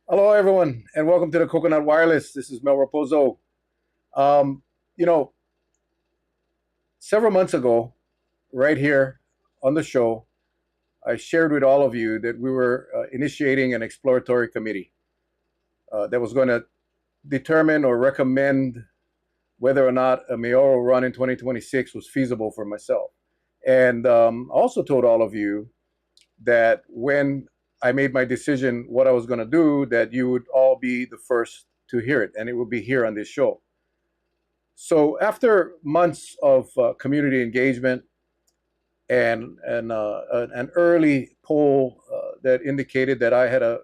Hello, everyone, and welcome to the Coconut Wireless. This is Mel Raposo. Um, you know, Several months ago, right here on the show, I shared with all of you that we were initiating an exploratory committee that was going to determine or recommend whether or not a mayoral run in 2026 was feasible for myself. And also told all of you that when I made my decision what I was going to do, that you would all be the first to hear it, and it would be here on this show. So after months of community engagement and an early poll that indicated that I had a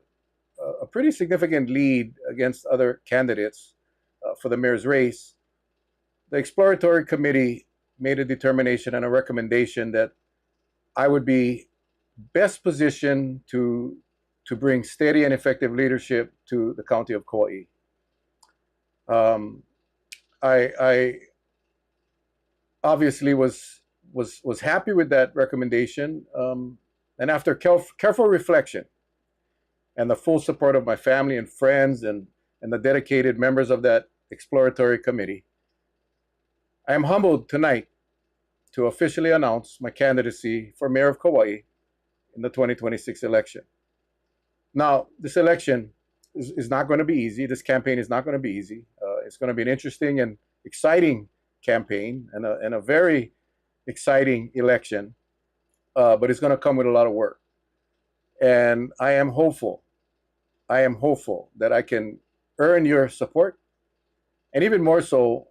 pretty significant lead against other candidates for the mayor's race, the exploratory committee made a determination and a recommendation that I would be best positioned to bring steady and effective leadership to the county of Kauai. Um, I obviously was happy with that recommendation, and after careful reflection and the full support of my family and friends and the dedicated members of that exploratory committee, I am humbled tonight to officially announce my candidacy for mayor of Kauai in the 2026 election. Now, this election is not going to be easy. This campaign is not going to be easy. It's going to be an interesting and exciting campaign and a very exciting election, but it's going to come with a lot of work. And I am hopeful. I am hopeful that I can earn your support, and even more so,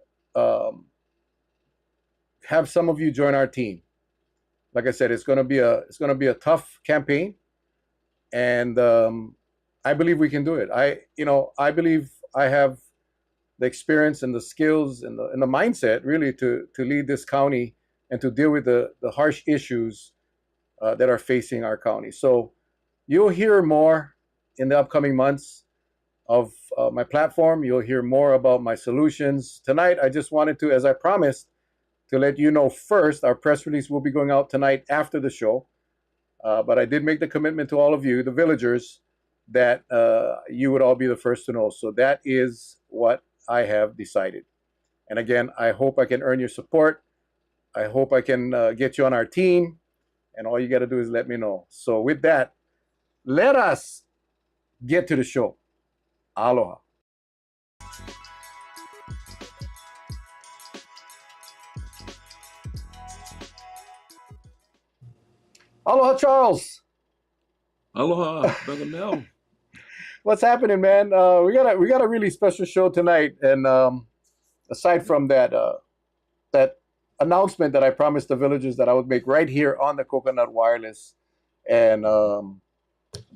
have some of you join our team. Like I said, it's going to be a tough campaign, and I believe we can do it. I believe I have the experience and the skills and the mindset really to lead this county and to deal with the harsh issues that are facing our county. So you'll hear more in the upcoming months of my platform. You'll hear more about my solutions. Tonight, I just wanted to, as I promised, to let you know first, our press release will be going out tonight after the show. But I did make the commitment to all of you, the villagers, that you would all be the first to know. So that is what I have decided. And again, I hope I can earn your support. I hope I can get you on our team. And all you got to do is let me know. So with that, let us get to the show. Aloha. Aloha, Charles. Aloha, Brother Mel. What's happening, man? We got a really special show tonight, and aside from that announcement that I promised the villagers that I would make right here on the Coconut Wireless, and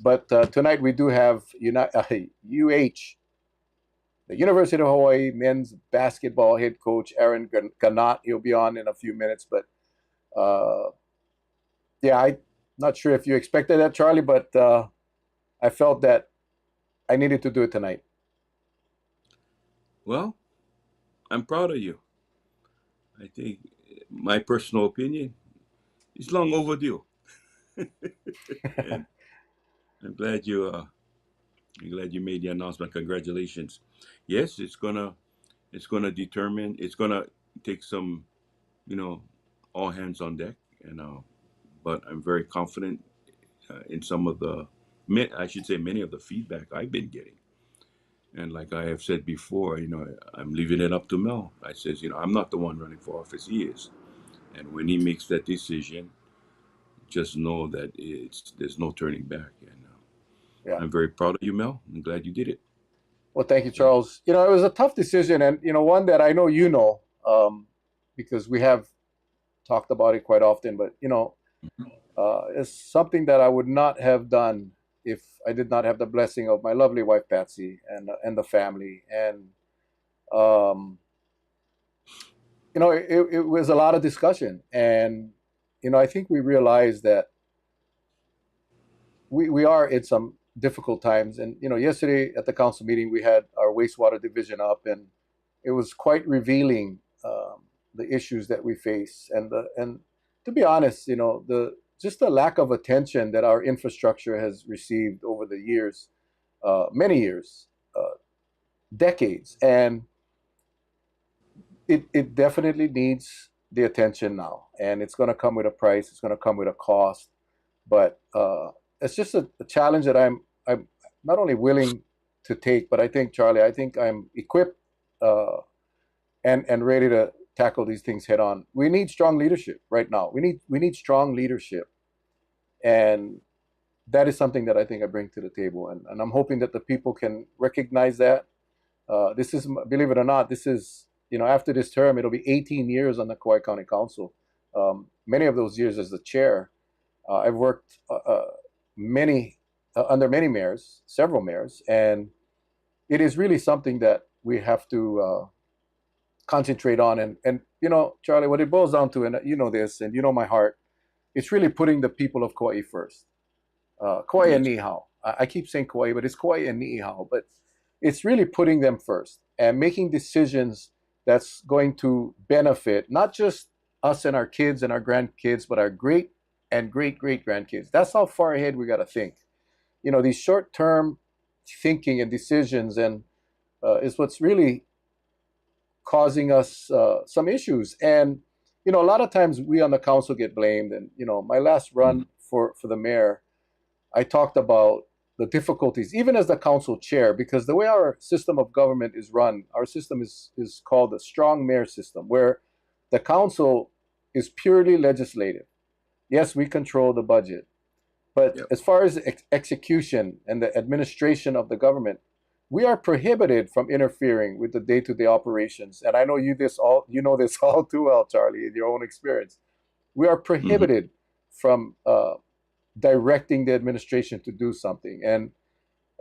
but tonight we do have UH, the University of Hawaii men's basketball head coach Aaron Ganat. He'll be on in a few minutes, but uh, yeah, I'm not sure if you expected that, Charlie, but I felt that I needed to do it tonight. Well, I'm proud of you. I think my personal opinion is long overdue, and I'm glad you made the announcement. Congratulations. Yes, it's gonna determine. It's gonna take some, you know, all hands on deck, and but I'm very confident in some of the, I should say, many of the feedback I've been getting. And like I have said before, I'm leaving it up to Mel. I says, I'm not the one running for office. He is. And when he makes that decision, just know that there's no turning back. And Yeah. I'm very proud of you, Mel. I'm glad you did it. Well, thank you, Charles. It was a tough decision, and one that I know because we have talked about it quite often. But it's something that I would not have done if I did not have the blessing of my lovely wife Patsy and the family. And um, it was a lot of discussion, and I think we realized that we are in some difficult times. And yesterday at the council meeting, we had our wastewater division up, and it was quite revealing, the issues that we face, and to be honest, the just the lack of attention that our infrastructure has received over the years. many years, decades, and it definitely needs the attention now, and it's going to come with a price. It's going to come with a cost, but it's just a challenge that I'm not only willing to take, but I think, Charlie, I think I'm equipped uh, and ready to tackle these things head on. We need strong leadership right now. We need strong leadership, and that is something that I think I bring to the table, and I'm hoping that the people can recognize that. This is, believe it or not, this is, after this term, it'll be 18 years on the Kauai County Council. Many of those years as the chair. I've worked many under many mayors, several mayors, and it is really something that we have to concentrate on. And Charlie, what it boils down to, and you know this, and you know my heart, it's really putting the people of Kauai first. Kauai and Yes. Niihau. I keep saying Kauai, but it's Kauai and Niihau. But it's really putting them first and making decisions that's going to benefit not just us and our kids and our grandkids, but our great and great great grandkids. That's how far ahead we got to think. These short term thinking and decisions and is what's really causing us some issues. And a lot of times we on the council get blamed. And my last Mhm. run for the mayor, I talked about the difficulties, even as the council chair, because the way our system of government is run, our system is called the strong mayor system, where the council is purely legislative. Yes, we control the budget, but Yep. as far as execution and the administration of the government, we are prohibited from interfering with the day-to-day operations. And I know you know this all too well, Charlie, in your own experience. We are Mhm. prohibited from directing the administration to do something, and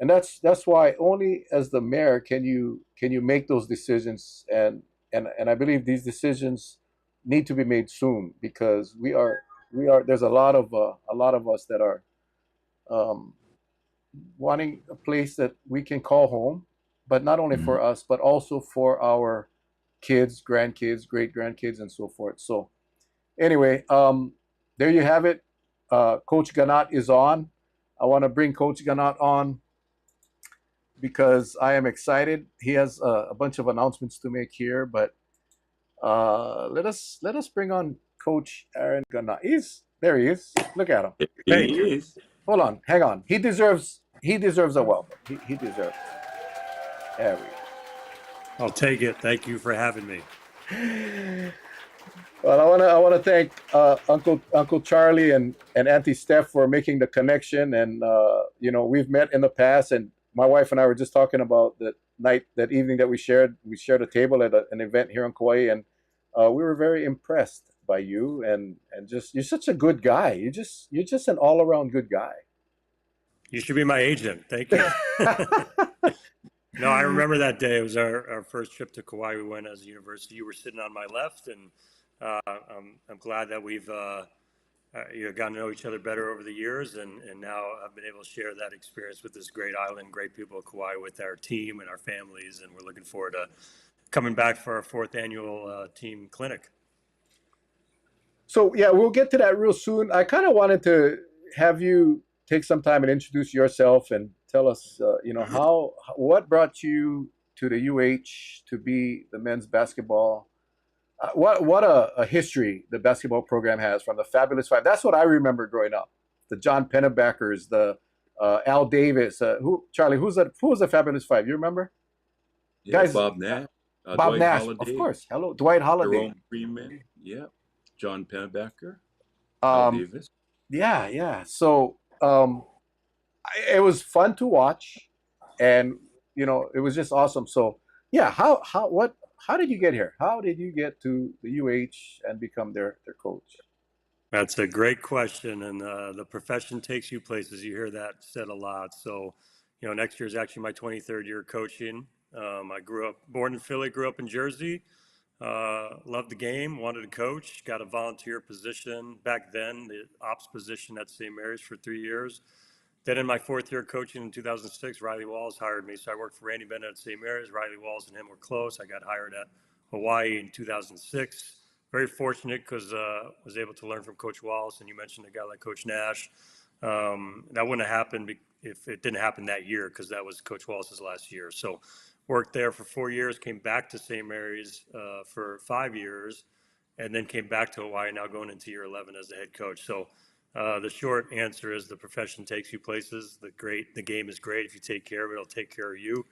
that's why only as the mayor can you make those decisions, and I believe these decisions need to be made soon, because we are there's a lot of us that are um, wanting a place that we can call home, but not only Mhm. for us, but also for our kids, grandkids, great grandkids, and so forth. So anyway, there you have it. Coach Ganat is on. I want to bring Coach Ganat on because I am excited. He has a bunch of announcements to make here, but let us bring on Coach Aaron Ganat. He's there. He is. Look at him. There Thank he you. is. Hold on. Hang on. He deserves a welcome. He deserves it. There we I'll take it. Thank you for having me. go. Well, I wanna thank Uncle Charlie and Auntie Steph for making the connection, and we've met in the past, and my wife and I were just talking about that evening that we shared a table at an event here in Kauai, and we were very impressed by you, and just you're such a good guy. You're just an all around good guy. You should be my agent. Thank you. No, I remember that day. It was our first trip to Kauai. We went as a university. You were sitting on my left, and I'm glad that we've gotten to know each other better over the years, and now I've been able to share that experience with this great island, great people of Kauai, with our team and our families, and we're looking forward to coming back for our fourth annual team clinic. So yeah, we'll get to that real soon. I kind of wanted to have you take some time and introduce yourself and tell us, what brought you to the UH to be the men's basketball. What a history the basketball program has, from the Fabulous Five. That's what I remember growing up. The John Pennebackers, the Al Davis. Charlie? Who was the Fabulous Five? You remember? Yeah, Guys, Bob Nash, Bob Dwight Nash, of Holiday, course. Hello, Dwight Holiday. Jerome Freeman. Yeah, John Pennebacker, Al Um, Davis. yeah, yeah. So it was fun to watch, and it was just awesome. So yeah, how did you get here? How did you get to the UH and become their coach? That's a great question, and the profession takes you places. You hear that said a lot. So, next year is actually my 23rd year coaching. I born in Philly, grew up in Jersey. Loved the game, wanted to coach, got a volunteer position back then, the ops position at St. Mary's for 3 years. Then in my fourth year coaching in 2006, Riley Walls hired me. So I worked for Randy Bennett at St. Mary's. Riley Walls and him were close. I got hired at Hawaii in 2006. Very fortunate because I was able to learn from Coach Wallace. And you mentioned a guy like Coach Nash. That wouldn't have happened if it didn't happen that year, because that was Coach Wallace's last year. So worked there for 4 years, came back to St. Mary's for 5 years, and then came back to Hawaii, now going into year 11 as the head coach. So the short answer is the profession takes you places. The game is great. If you take care of it, it'll take care of you.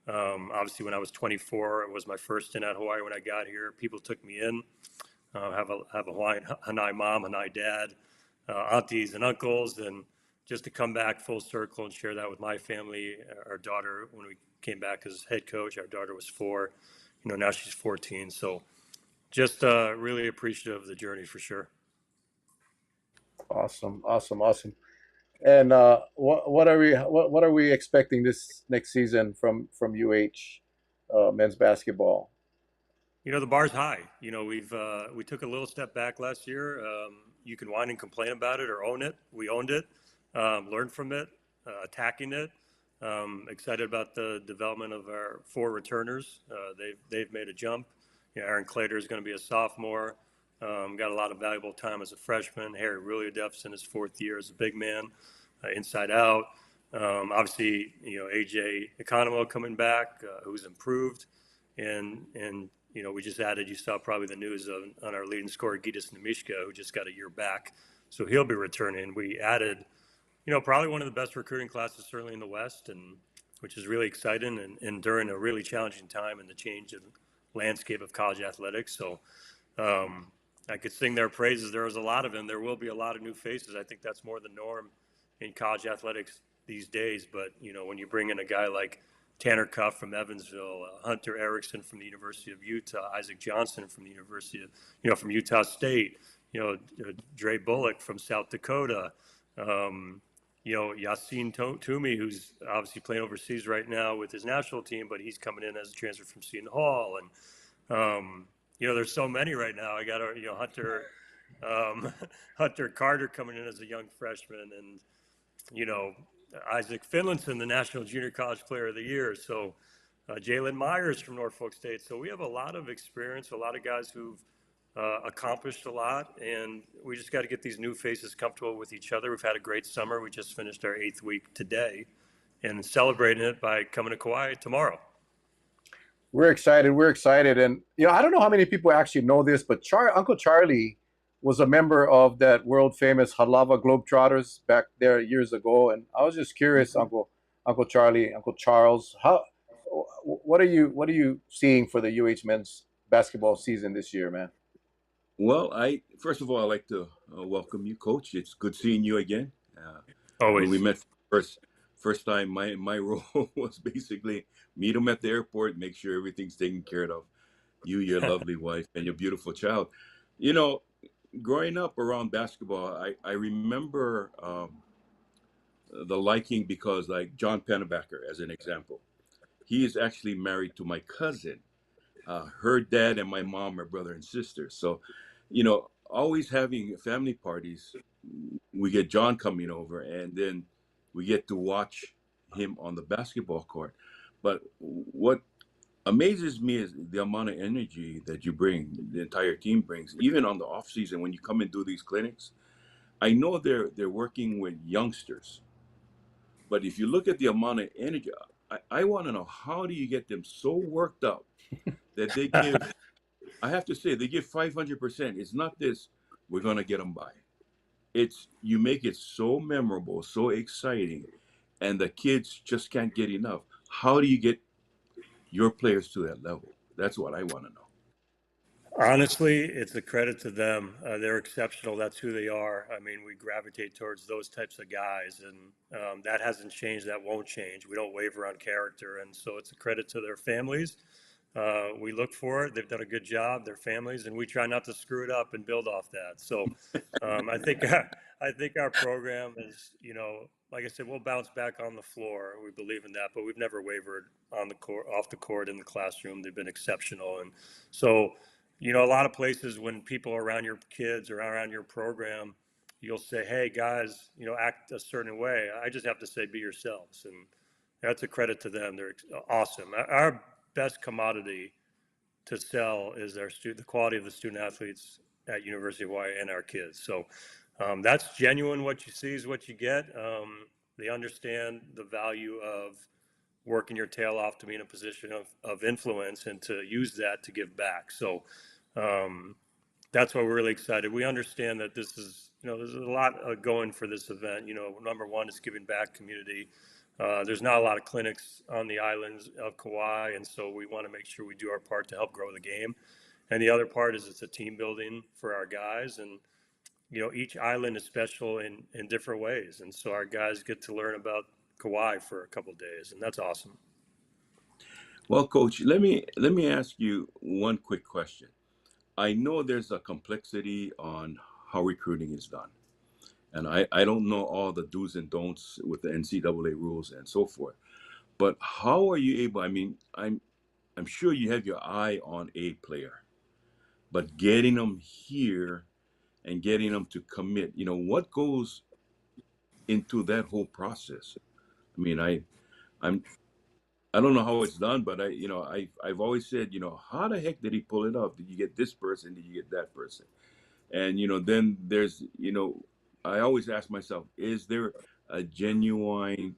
Obviously, when I was 24, it was my first stint at Hawaii when I got here. People took me in. Have a Hawaiian Hanai mom, Hanai dad, aunties and uncles, and just to come back full circle and share that with my family. Our daughter, when we came back as head coach, our daughter was 4. Now she's 14. So just really appreciative of the journey for sure. Awesome, awesome, awesome. And what are we expecting this next season from UH men's basketball? The bar's high. We took a little step back last year. You can whine and complain about it or own it. We owned it, learned from it, attacking it. Excited about the development of our 4 returners. They've made a jump. Aaron Clater is going to be a sophomore. Got a lot of valuable time as a freshman. Harry Ruliadeff's in his 4th year as a big man, inside out. Obviously, AJ Economo coming back, who's improved, and we just added. You saw probably the news on our leading scorer Gitas Nemishka, who just got a year back, so he'll be returning. We added, probably one of the best recruiting classes certainly in the West, and which is really exciting, and during a really challenging time in the change of landscape of college athletics. So. I could sing their praises. There was a lot of them. There will be a lot of new faces. I think that's more the norm in college athletics these days. But, when you bring in a guy like Tanner Cuff from Evansville, Hunter Erickson from the University of Utah, Isaac Johnson from the University of, from Utah State, Dre Bullock from South Dakota, Yassine Toomey, who's obviously playing overseas right now with his national team, but he's coming in as a transfer from Seton Hall. And, there's so many right now. I got Hunter Carter coming in as a young freshman, and Isaac Finlinson, the National Junior College Player of the Year. So Jalen Myers from Norfolk State. So we have a lot of experience, a lot of guys who've accomplished a lot, and we just got to get these new faces comfortable with each other. We've had a great summer. We just finished our 8th week today, and celebrating it by coming to Kauai tomorrow. We're excited. We're excited. And, I don't know how many people actually know this, but Uncle Charlie was a member of that world famous Halava Globetrotters back there years ago. And I was just curious, Uncle Charlie, Uncle Charles, what are you seeing for the UH men's basketball season this year, man? Well, first of all, I'd like to welcome you, Coach. It's good seeing you again. Always. When we met first time, my role was basically meet them at the airport, make sure everything's taken care of. You, your lovely wife, and your beautiful child. Growing up around basketball, I remember the liking because, like John Pennebaker, as an example, he is actually married to my cousin. Her dad and my mom are brother and sister. So, always having family parties, we get John coming over, and then we get to watch him on the basketball court. But what amazes me is the amount of energy that you bring, the entire team brings, even on the off season when you come and do these clinics. I know they're working with youngsters, but if you look at the amount of energy, I want to know, how do you get them so worked up that they give, I have to say, they give 500%. It's not this, we're going to get them by. It's, you make it so memorable, so exciting, and the kids just can't get enough. How do you get your players to that level? That's what I want to know. Honestly, it's a credit to them. They're exceptional. That's who they are. I mean, we gravitate towards those types of guys, and that hasn't changed. That won't change. We don't waver on character, and so it's a credit to their families. We look for it. They've done a good job, their families, and we try not to screw it up and build off that. So I think our program is, like I said, we'll bounce back on the floor. We believe in that, but we've never wavered on the court, off the court, in the classroom. They've been exceptional, and so. A lot of places when people are around your kids or around your program, you'll say, hey, guys, act a certain way. I just have to say, be yourselves. And that's a credit to them. They're awesome. Our best commodity to sell is the quality of the student athletes at University of Hawaii and our kids. So that's genuine. What you see is what you get. They understand the value of working your tail off to be in a position of influence and to use that to give back. So that's why we're really excited. We understand that this is, there's a lot going for this event. Number one is giving back community. There's not a lot of clinics on the islands of Kauai, and so we want to make sure we do our part to help grow the game. And the other part is it's a team building for our guys, and each island is special in different ways, and so our guys get to learn about Kauai for a couple of days, and that's awesome. Well, Coach, let me ask you one quick question. I know there's a complexity on how recruiting is done, and I don't know all the do's and don'ts with the NCAA rules and so forth. But how are you able? I mean, I'm sure you have your eye on a player, but getting them here and getting them to commit, what goes into that whole process? I mean, I'm I don't know how it's done, but I've always said, how the heck did he pull it off? Did you get this person? Did you get that person? And then there's I always ask myself, is there a genuine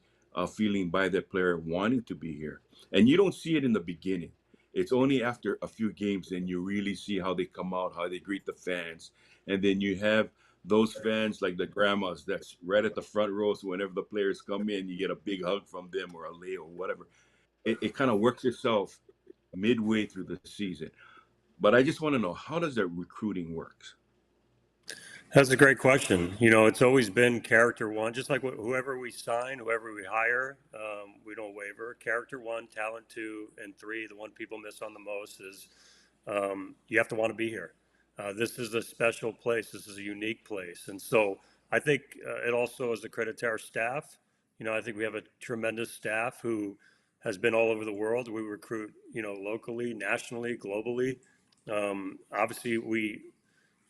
feeling by the player wanting to be here? And you don't see it in the beginning. It's only after a few games then you really see how they come out, how they greet the fans, and then you have those fans like the grandmas that's right at the front row. So whenever the players come in, you get a big hug from them or a lay or whatever. It kind of works itself midway through the season. But I just want to know, how does that recruiting works? That's a great question. It's always been character one, just like whoever we sign, whoever we hire, we don't waver. Character one, talent two, and three, the one people miss on the most is you have to want to be here. This is a special place. This is a unique place. And so I think it also is a credit to our staff. I think we have a tremendous staff who has been all over the world. We recruit, locally, nationally, globally. Obviously,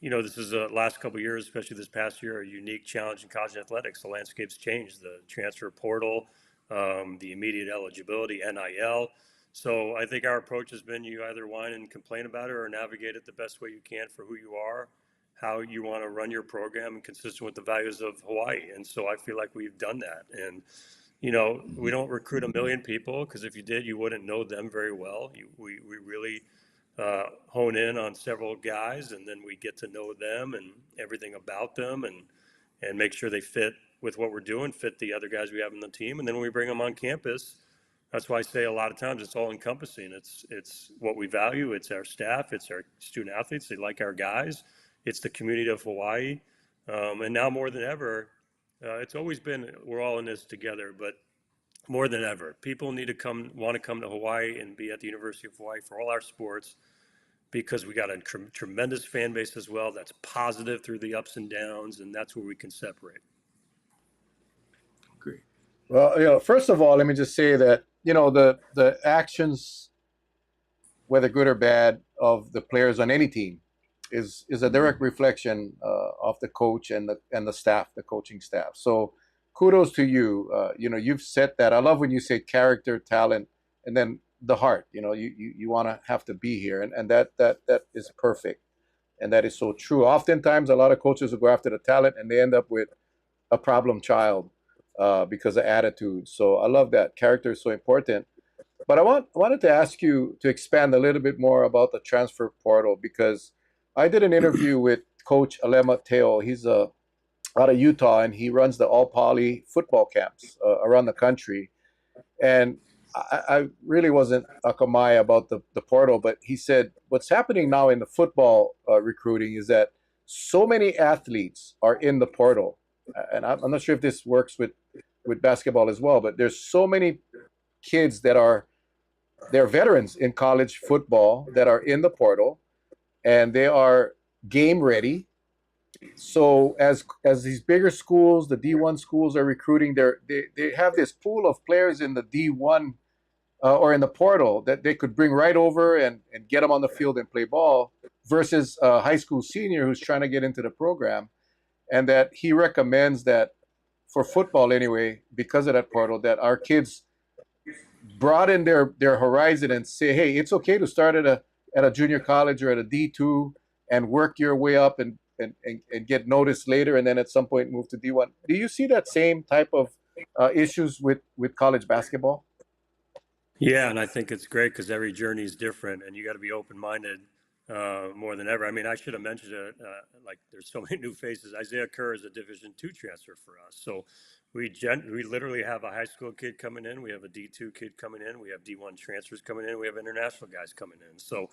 this is the last couple of years, especially this past year, a unique challenge in college athletics. The landscape's changed, the transfer portal, the immediate eligibility, NIL. So I think our approach has been you either whine and complain about it or navigate it the best way you can for who you are, how you want to run your program, and consistent with the values of Hawaii. And so I feel like we've done that. And, we don't recruit a million people because if you did, you wouldn't know them very well. We really hone in on several guys, and then we get to know them and everything about them, and make sure they fit with what we're doing, fit the other guys we have on the team, and then when we bring them on campus, that's why I say a lot of times it's all encompassing. It's what we value. It's our staff. It's our student athletes. They like our guys. It's the community of Hawaii, and now more than ever, it's always been we're all in this together, but more than ever, people need to want to come to Hawaii and be at the University of Hawaii for all our sports because we got a tremendous fan base as well that's positive through the ups and downs, and that's where we can separate. Great. Well, first of all, let me just say that the actions, whether good or bad, of the players on any team is a direct reflection of the coach and the staff, the coaching staff. So kudos to you. You've set that. I love when you say character, talent, and then the heart. You want to have to be here, and that is perfect, and that is so true. Oftentimes, a lot of coaches will go after the talent, and they end up with a problem child because of attitude. So I love that. Character is so important. But I wanted to ask you to expand a little bit more about the transfer portal, because I did an interview with Coach Alema Teo. He's out of Utah, and he runs the all poly football camps around the country. And I really wasn't akamai about the portal, but he said what's happening now in the football recruiting is that so many athletes are in the portal. And I'm not sure if this works with basketball as well, but there's so many kids they're veterans in college football that are in the portal, and they are game ready. So as these bigger schools, the D1 schools are recruiting, they have this pool of players in the D1 or in the portal that they could bring right over and get them on the field and play ball, versus a high school senior who's trying to get into the program. And that he recommends that for football anyway, because of that portal, that our kids broaden their horizon and say, hey, it's okay to start at a junior college or at a D2 and work your way up and get noticed later, and then at some point move to D1. Do you see that same type of issues with college basketball? Yeah, and I think it's great because every journey is different, and you got to be open-minded more than ever. I mean, I should have mentioned it. Like, there's so many new faces. Isaiah Kerr is a Division II transfer for us, so we literally have a high school kid coming in. We have a D2 kid coming in. We have D1 transfers coming in. We have international guys coming in. So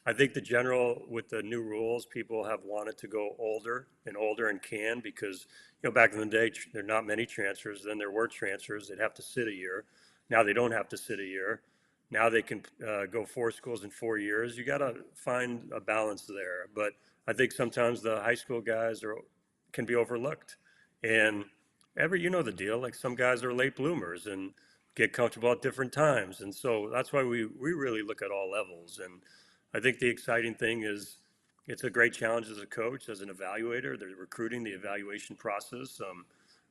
I think the general with the new rules, people have wanted to go older and can because back in the day there are not many transfers. Then there were transfers. They'd have to sit a year. Now they don't have to sit a year. Now they can go 4 schools in 4 years. You got to find a balance there. But I think sometimes the high school guys can be overlooked. And the deal. Like some guys are late bloomers and get comfortable at different times. And so that's why we really look at all levels. And I think the exciting thing is it's a great challenge as a coach, as an evaluator. The recruiting, the evaluation process.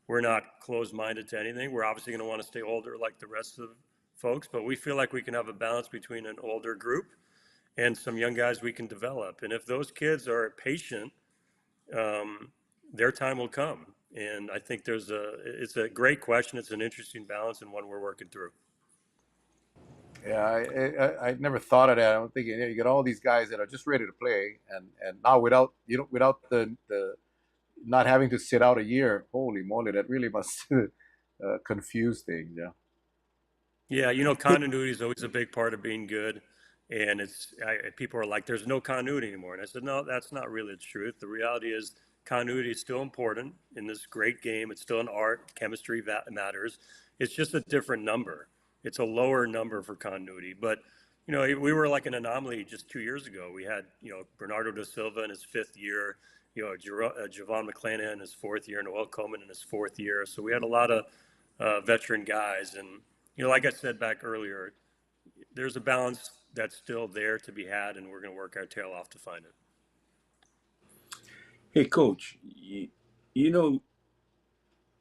We're not closed-minded to anything. We're obviously going to want to stay older like the rest of folks, but we feel like we can have a balance between an older group and some young guys we can develop. And if those kids are patient, their time will come. And I think it's a great question. It's an interesting balance and one we're working through. Yeah, I never thought of that. I'm thinking, you got all these guys that are just ready to play, and now without the not having to sit out a year. Holy moly, that really must confuse things. Yeah. Yeah, continuity is always a big part of being good. And people are like, there's no continuity anymore. And I said, no, that's not really the truth. The reality is continuity is still important in this great game. It's still an art. Chemistry matters. It's just a different number. It's a lower number for continuity. But, we were like an anomaly just 2 years ago. We had, Bernardo da Silva in his fifth year, Javon McClanahan in his fourth year, Noel Coleman in his fourth year. So we had a lot of veteran guys. And, like I said back earlier, there's a balance that's still there to be had, and we're going to work our tail off to find it. Hey, Coach,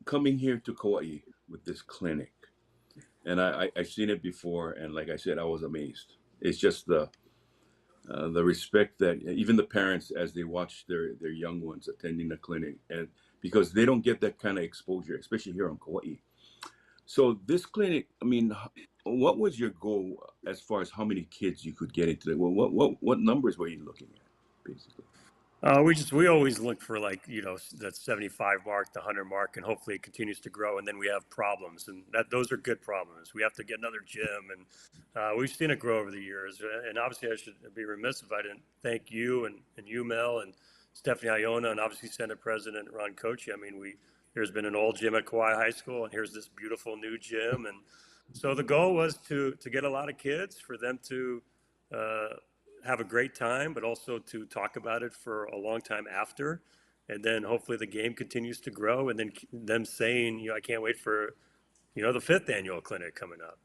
coming here to Kauai with this clinic, and I've seen it before, and like I said, I was amazed. It's just the respect that even the parents, as they watch their young ones attending the clinic, and because they don't get that kind of exposure, especially here on Kauai. So this clinic, I mean, what was your goal as far as how many kids you could get into it? Well, what numbers were you looking at, basically? We always look for that 75 mark, the 100 mark, and hopefully it continues to grow. And then we have problems, and those are good problems. We have to get another gym, and we've seen it grow over the years. And obviously, I should be remiss if I didn't thank you and you, Mel, and Stephanie Iona, and obviously Senate President Ron Kochi. I mean, there's been an old gym at Kauai High School, and here's this beautiful new gym. And so the goal was to get a lot of kids, for them to have a great time, but also to talk about it for a long time after. And then hopefully the game continues to grow, and then them saying, I can't wait for, the fifth annual clinic coming up.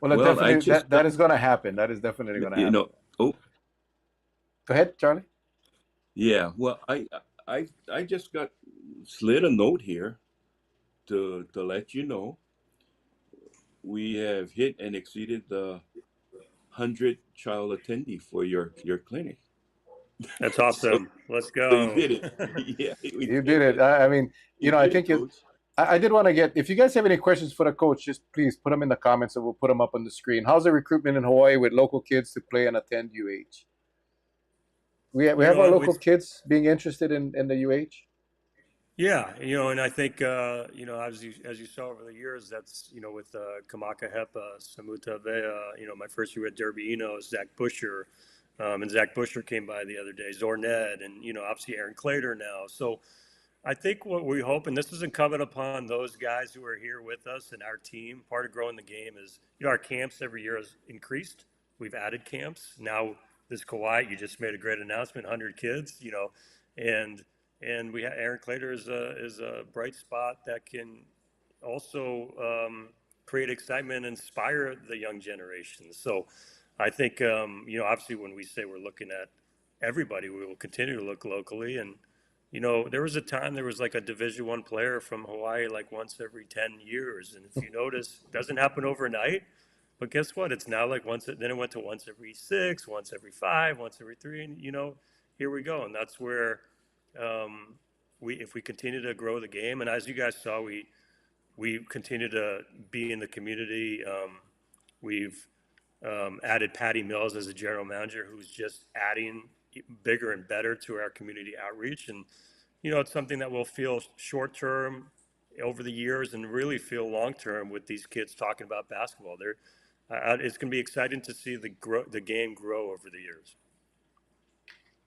Well, definitely that is going to happen. That is definitely going to happen. Oh, go ahead, Charlie. Yeah, well, I just got slid a note here to let you know we have hit and exceeded the 100 child attendee for your clinic. That's awesome. Let's go. So you did it. Yeah, you did it. I mean, I think I did want to get, if you guys have any questions for the coach, just please put them in the comments and we'll put them up on the screen. How's the recruitment in Hawaii with local kids to play and attend UH? We have our local kids being interested in the UH? Yeah, and I think, as you saw over the years, that's, with Kamaka Hepa, Samuta Vea, my first year at Derby, Zach Busher, and Zach Busher came by the other day, Zorned, and, obviously Aaron Clader now. So I think what we hope, and this is incumbent upon those guys who are here with us and our team, part of growing the game is, our camps every year has increased. We've added camps. Now this Kauai, you just made a great announcement, 100 kids, and we have Aaron Clader is a bright spot that can also create excitement and inspire the young generation. So I think, obviously when we say we're looking at everybody, we will continue to look locally. And, there was a time there was like a Division I player from Hawaii like once every 10 years. And if you notice, it doesn't happen overnight. But guess what? It's now like then it went to once every 6, once every 5, once every 3. And, here we go. And that's where if we continue to grow the game, and as you guys saw, we continue to be in the community. We've added Patty Mills as a general manager, who's just adding bigger and better to our community outreach. And, it's something that we'll feel short term over the years and really feel long term with these kids talking about basketball. It's going to be exciting to see the game grow over the years.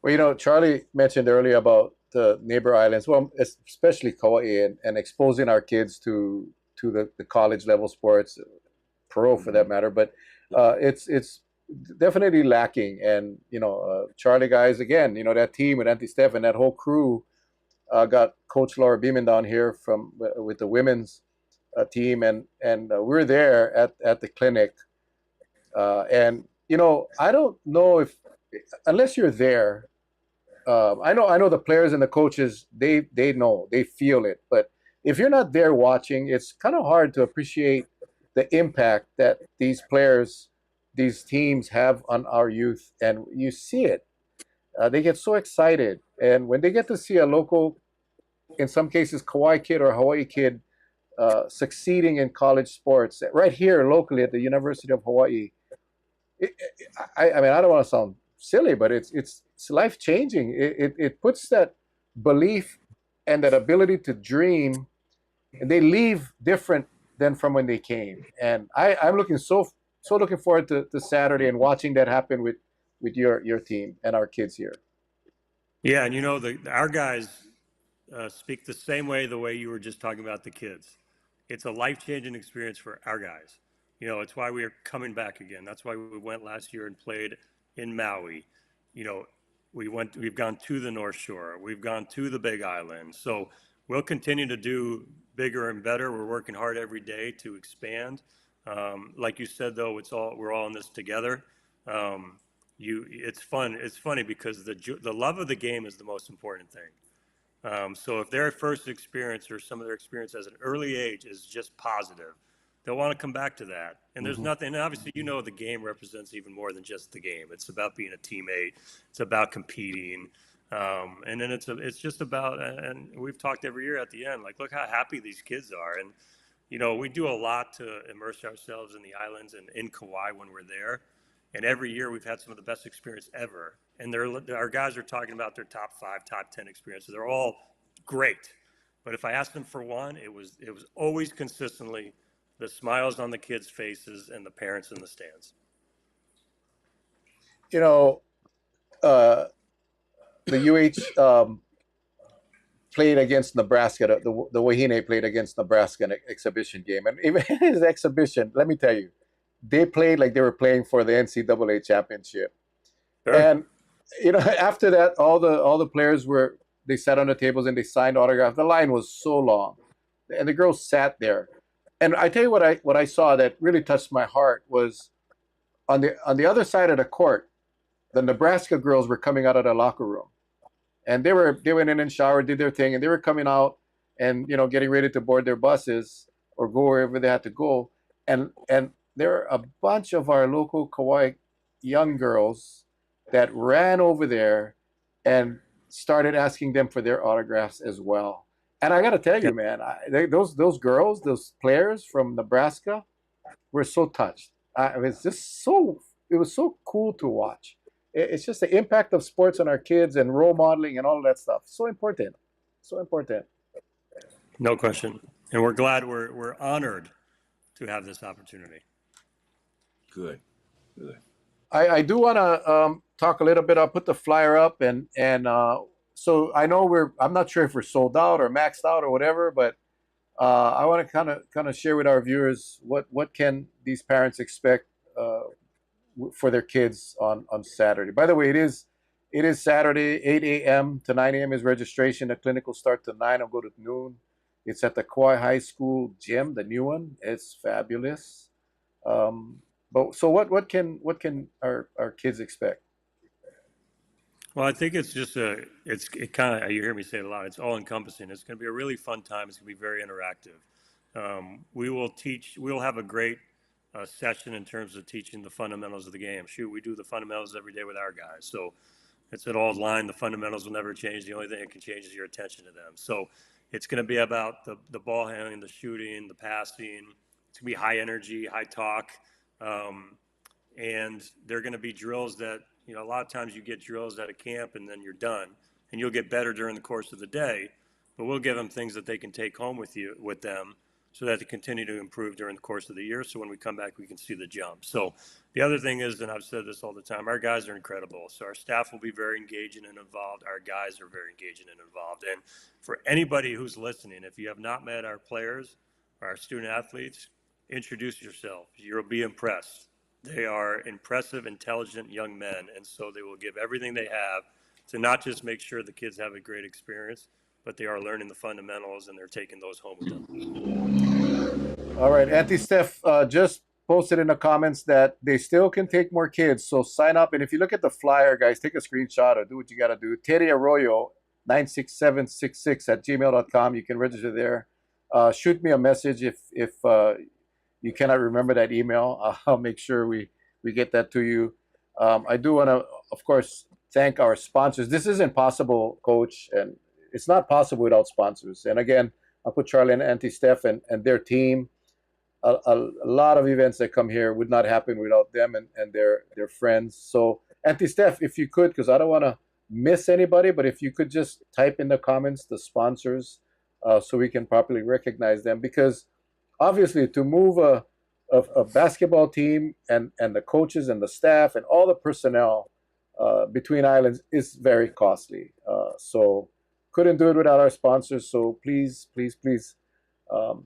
Well, Charlie mentioned earlier about the neighbor islands, well, especially Kauai, and exposing our kids to the college level sports, pro for that matter. But it's definitely lacking. And Charlie guys, again, that team with Auntie Steph and that whole crew got Coach Laura Beeman down here with the women's team, and we're there at the clinic, and I don't know if unless you're there. I know the players and the coaches, they know, they feel it, but if you're not there watching, it's kind of hard to appreciate the impact that these players, these teams have on our youth, and you see it. They get so excited, and when they get to see a local, in some cases, Kauai kid or Hawaii kid succeeding in college sports right here locally at the University of Hawaii, I mean, I don't want to sound silly, but it's life changing. It puts that belief and that ability to dream, and they leave different than from when they came. And I'm looking so looking forward to Saturday and watching that happen with your team and our kids here. Yeah, and our guys speak the same way, the way you were just talking about the kids. It's a life-changing experience for our guys. It's why we are coming back again. That's why we went last year and played in Maui. We've gone to the North Shore. We've gone to the Big Island. So we'll continue to do bigger and better. We're working hard every day to expand. Like you said, though, we're all in this together. It's fun. It's funny because the love of the game is the most important thing. So if their first experience or some of their experience as an early age is just positive, they'll want to come back to that. And there's nothing, and obviously, the game represents even more than just the game. It's about being a teammate. It's about competing. And then it's just about, and we've talked every year at the end, like, look how happy these kids are. And, we do a lot to immerse ourselves in the islands and in Kauai when we're there. And every year we've had some of the best experience ever. And our guys are talking about their top 5, top 10 experiences. They're all great. But if I asked them for one, it was always consistently the smiles on the kids' faces and the parents in the stands. The UH played against Nebraska. The Wahine played against Nebraska in an exhibition game. And even in his exhibition, let me tell you, they played like they were playing for the NCAA championship. Sure. And after that, all the players they sat on the tables and they signed autographs. The line was so long, and the girls sat there. And I tell you what I saw that really touched my heart was on the other side of the court, the Nebraska girls were coming out of the locker room, and they went in and showered, did their thing, and they were coming out and getting ready to board their buses or go wherever they had to go, and there are a bunch of our local Kauai young girls that ran over there and started asking them for their autographs as well. And I got to tell you, man, those girls, those players from Nebraska were so touched. It was so cool to watch. It's just the impact of sports on our kids and role modeling and all of that stuff. So important. So important. No question. And we're glad, we're honored to have this opportunity. Good. I do want to talk a little bit. I'll put the flyer up, and so I know I'm not sure if we're sold out or maxed out or whatever, but I want to kind of share with our viewers what can these parents expect for their kids on Saturday. By the way, it is Saturday, 8 a.m. to 9 a.m. is registration. The clinic will start to 9 and go to noon. It's at the Kauai High School gym, the new one. It's fabulous. But so what can our kids expect? Well, I think it's just you hear me say it a lot. It's all encompassing. It's going to be a really fun time. It's going to be very interactive. We'll have a great session in terms of teaching the fundamentals of the game. We do the fundamentals every day with our guys. So It's an old line. The fundamentals will never change. The only thing that can change is your attention to them. So it's going to be about the ball handling, the shooting, the passing. It's going to be high energy, high talk. And they're going to be drills that, a lot of times you get drills at a camp and then you're done. And you'll get better during the course of the day. But we'll give them things that they can take home with them so that they continue to improve during the course of the year. So when we come back, we can see the jump. So the other thing is, and I've said this all the time, our guys are incredible. So our staff will be very engaging and involved. Our guys are very engaging and involved. And for anybody who's listening, if you have not met our players or our student athletes, introduce yourself. You'll be impressed. They are impressive, intelligent young men. And so they will give everything they have to not just make sure the kids have a great experience, but they are learning the fundamentals and they're taking those home with them. All right, Auntie Steph just posted in the comments that they still can take more kids, so sign up. And if you look at the flyer, guys, take a screenshot or do what you got to do. Terry Arroyo 96766 at gmail.com. You can register there. Shoot me a message if you cannot remember that email. I'll make sure we get that to you. I do want to, of course, thank our sponsors. This isn't possible, Coach, and it's not possible without sponsors. And again, I'll put Charlie and Auntie Steph and their team. A lot of events that come here would not happen without them and their friends. So Auntie Steph, if you could, because I don't want to miss anybody, but if you could just type in the comments the sponsors so we can properly recognize them. Because obviously to move a basketball team and the coaches and the staff and all the personnel between islands is very costly. So couldn't do it without our sponsors. So please,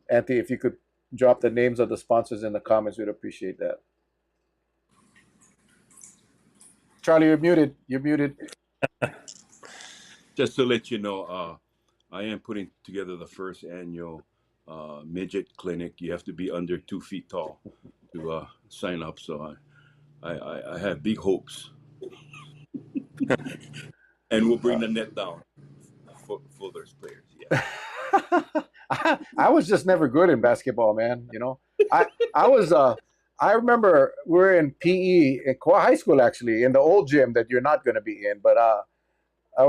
Auntie, if you could drop the names of the sponsors in the comments, we'd appreciate that. Charlie, you're muted. You're muted. Just to let you know, I am putting together the first annual midget clinic. You have to be under 2 feet tall to sign up. So I have big hopes. And we'll bring the net down for those players. Yeah. I was just never good in basketball, man. I remember we were in PE in high school, actually, in the old gym that you're not going to be in. But we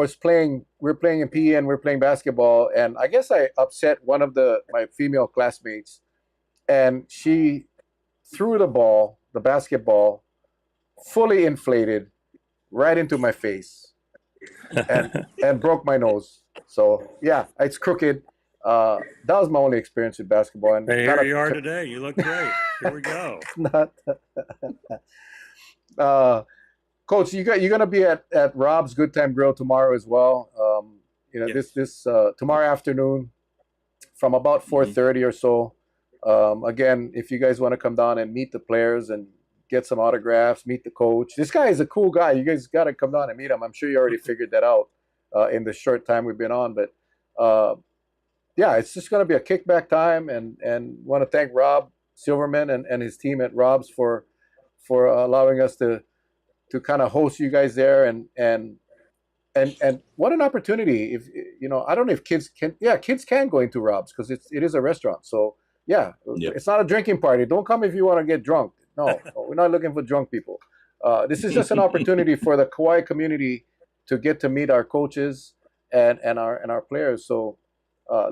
were playing in PE and we were playing basketball. And I guess I upset one of my female classmates. And she threw the basketball, fully inflated, right into my face and broke my nose. So, yeah, it's crooked. That was my only experience with basketball. And hey, here you are today. You look great. Here we go. Coach, you're gonna be at Rob's Good Time Grill tomorrow as well. Yes. This tomorrow afternoon from about 4:30 or so. Again, if you guys want to come down and meet the players and get some autographs, meet the coach. This guy is a cool guy. You guys got to come down and meet him. I'm sure you already figured that out in the short time we've been on, but. Yeah, it's just going to be a kickback time, and want to thank Rob Silverman and his team at Rob's for allowing us to kind of host you guys there, and what an opportunity. If I don't know if kids can go into Rob's because it is a restaurant. So yeah, It's not a drinking party. Don't come if you want to get drunk. No, we're not looking for drunk people. This is just an opportunity for the Kauai community to get to meet our coaches and our players. So.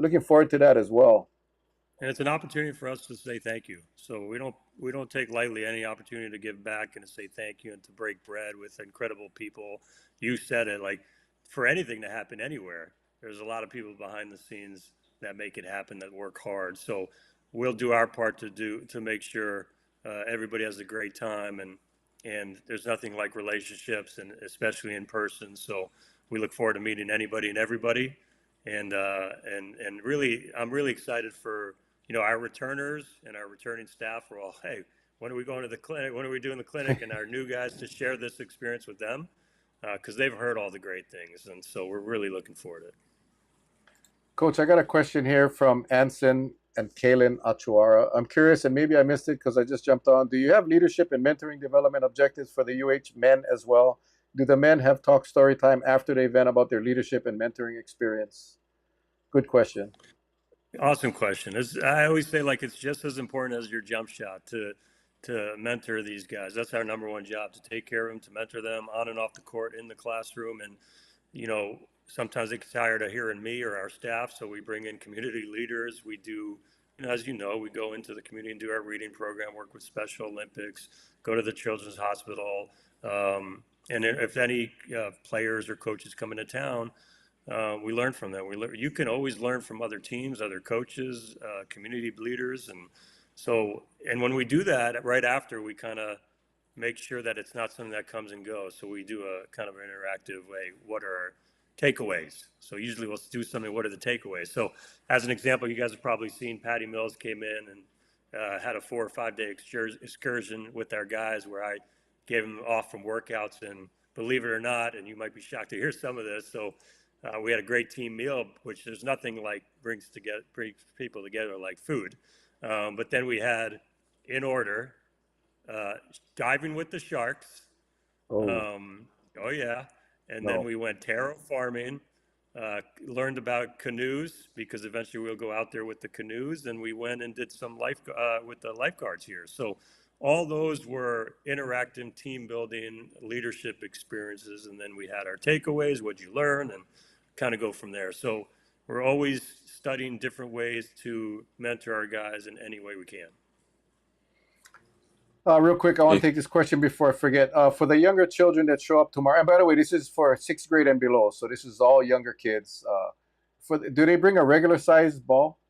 Looking forward to that as well. And it's an opportunity for us to say thank you. So we don't take lightly any opportunity to give back and to say thank you and to break bread with incredible people. You said it, like for anything to happen anywhere, there's a lot of people behind the scenes that make it happen, that work hard. So we'll do our part to make sure everybody has a great time, and there's nothing like relationships, and especially in person. So we look forward to meeting anybody and everybody. And really, I'm really excited for, our returners and our returning staff. We're all, hey, when are we going to the clinic? When are we doing the clinic? And our new guys to share this experience with them because they've heard all the great things. And so we're really looking forward to it. Coach, I got a question here from Anson and Kaylin Achuara. I'm curious, and maybe I missed it because I just jumped on. Do you have leadership and mentoring development objectives for the UH men as well? Do the men have talk story time after the event about their leadership and mentoring experience? Good question. Awesome question. I always say, like, it's just as important as your jump shot to to mentor these guys. That's our number one job, to take care of them, to mentor them on and off the court, in the classroom. And, you know, sometimes they get tired of hearing me or our staff, so we bring in community leaders. We do, you know, as you know, we go into the community and do our reading program, work with Special Olympics, go to the Children's Hospital. And if any players or coaches come into town, we learn from them. You can always learn from other teams, other coaches, community leaders. And when we do that, right after, we kind of make sure that it's not something that comes and goes. So we do a kind of an interactive way. What are our takeaways? So usually we'll do something. What are the takeaways? So as an example, you guys have probably seen Patty Mills came in and had a 4 or 5 day excursion with our guys, where I gave them off from workouts. And believe it or not, and you might be shocked to hear some of this, so we had a great team meal, which there's nothing like brings people together like food. But then we had, in order, diving with the sharks. Oh, Oh yeah. And no. then we went taro farming, learned about canoes, because eventually we'll go out there with the canoes. And we went and did some with the lifeguards here. So all those were interactive, team building, leadership experiences. And then we had our takeaways, what'd you learn, and kind of go from there. So we're always studying different ways to mentor our guys in any way we can. Real quick, I want to take this question before I forget. For the younger children that show up tomorrow, and by the way, this is for 6th grade and below, so this is all younger kids. Do they bring a regular sized ball?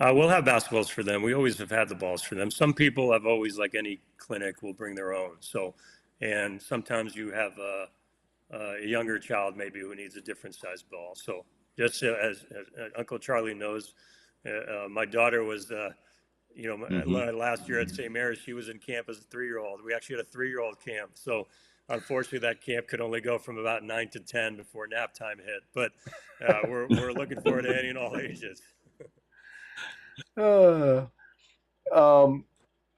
We'll have basketballs for them. We always have had the balls for them. Some people have always, like any clinic, will bring their own. So, and sometimes you have a younger child maybe who needs a different size ball. So just as Uncle Charlie knows, my daughter was, last year at St. Mary's, she was in camp as a 3-year-old. We actually had a 3-year-old camp. So unfortunately, that camp could only go from about 9 to 10 before nap time hit. But we're looking forward to any and all ages.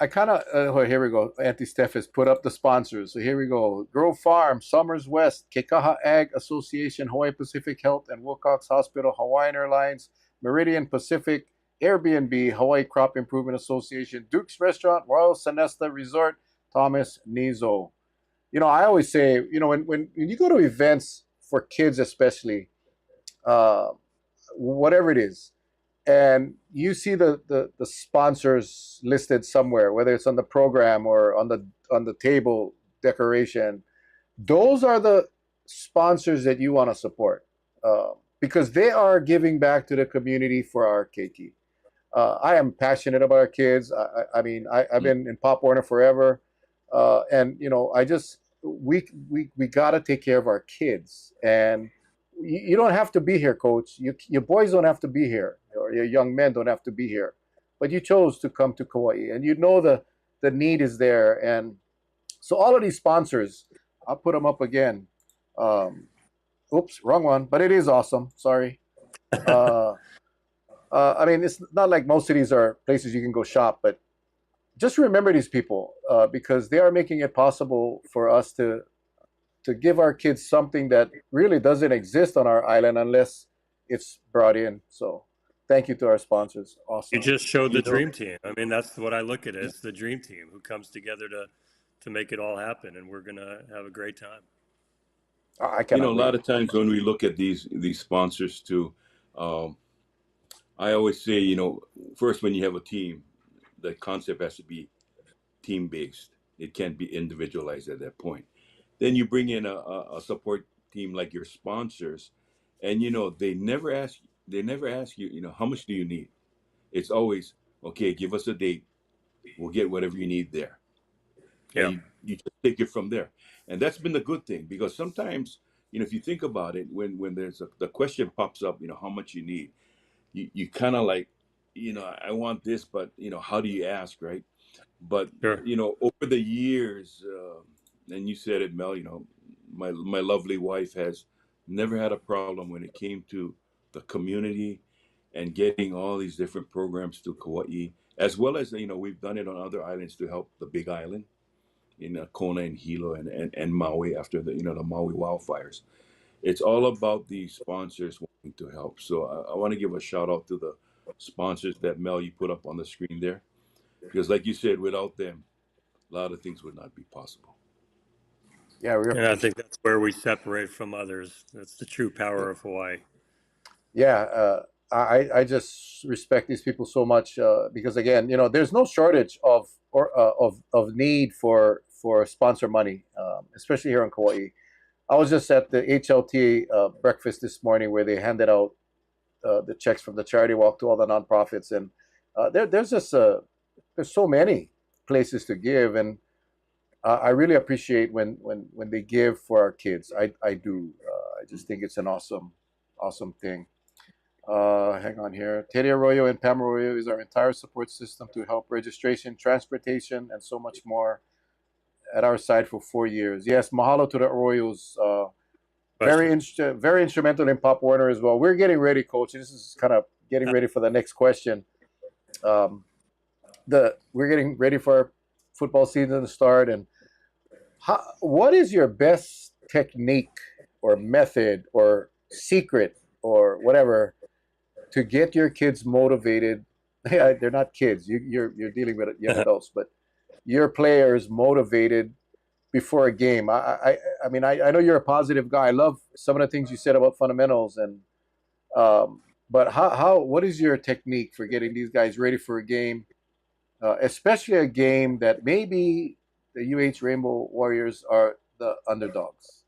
I kind of, here we go. Auntie Steph has put up the sponsors. So here we go. Grove Farm, Summers West, Kekaha Ag Association, Hawaii Pacific Health and Wilcox Hospital, Hawaiian Airlines, Meridian Pacific, Airbnb, Hawaii Crop Improvement Association, Duke's Restaurant, Royal Sonesta Resort, Thomas Nizo. You know, I always say, you know, when you go to events for kids especially, whatever it is, and you see the sponsors listed somewhere, whether it's on the program or on the table decoration, those are the sponsors that you want to support, because they are giving back to the community for our KT. I am passionate about our kids. I mean, I've been in Pop Warner forever, and you know, we got to take care of our kids. And you don't have to be here, Coach. Your boys don't have to be here, or your young men don't have to be here. But you chose to come to Kauai, and you know the need is there. And so all of these sponsors, I'll put them up again. Oops, wrong one. But it is awesome. Sorry. I mean, it's not like most of these are places you can go shop, but just remember these people, because they are making it possible for us to give our kids something that really doesn't exist on our island unless it's brought in. So thank you to our sponsors. Awesome. You just showed the dream team. I mean, that's what I look at it. It's the dream team who comes together to make it all happen, and we're going to have a great time. I cannot a lot of times when we look at these sponsors too, I always say, first, when you have a team, the concept has to be team-based. It can't be individualized at that point. Then you bring in a support team like your sponsors, and they never ask you, how much do you need? It's always, okay, give us a date, we'll get whatever you need there. Yeah. And you just take it from there. And that's been the good thing, because sometimes, if you think about it, when there's the question pops up, how much you need, you kind of like, I want this, but how do you ask, right? But Sure. Over the years, and you said it, Mel, my lovely wife has never had a problem when it came to the community and getting all these different programs to Kauai, as well as, we've done it on other islands to help the Big Island in Kona and Hilo and Maui after the Maui wildfires. It's all about the sponsors wanting to help. So I want to give a shout out to the sponsors that, Mel, you put up on the screen there. Because, like you said, without them, a lot of things would not be possible. Yeah, we And I appreciate. think that's where we separate from others. That's the true power of Hawaii. Yeah, I just respect these people so much because again, there's no shortage of need for sponsor money, especially here in Kauai. I was just at the HLTA breakfast this morning where they handed out the checks from the charity walk to all the nonprofits, and there's so many places to give, and I really appreciate when they give for our kids. I do. I just think it's an awesome thing. Hang on here. Teddy Arroyo and Pam Arroyo is our entire support system to help registration, transportation, and so much more at our side for 4 years. Yes, mahalo to the Arroyos. Very instrumental in Pop Warner as well. We're getting ready, Coach. This is kind of getting ready for the next question. We're getting ready for our football season to start, and what is your best technique or method or secret or whatever to get your kids motivated? They're not kids. You're dealing with young adults, but your players motivated before a game. I mean, I know you're a positive guy. I love some of the things you said about fundamentals, and but what is your technique for getting these guys ready for a game, especially a game that maybe the UH Rainbow Warriors are the underdogs?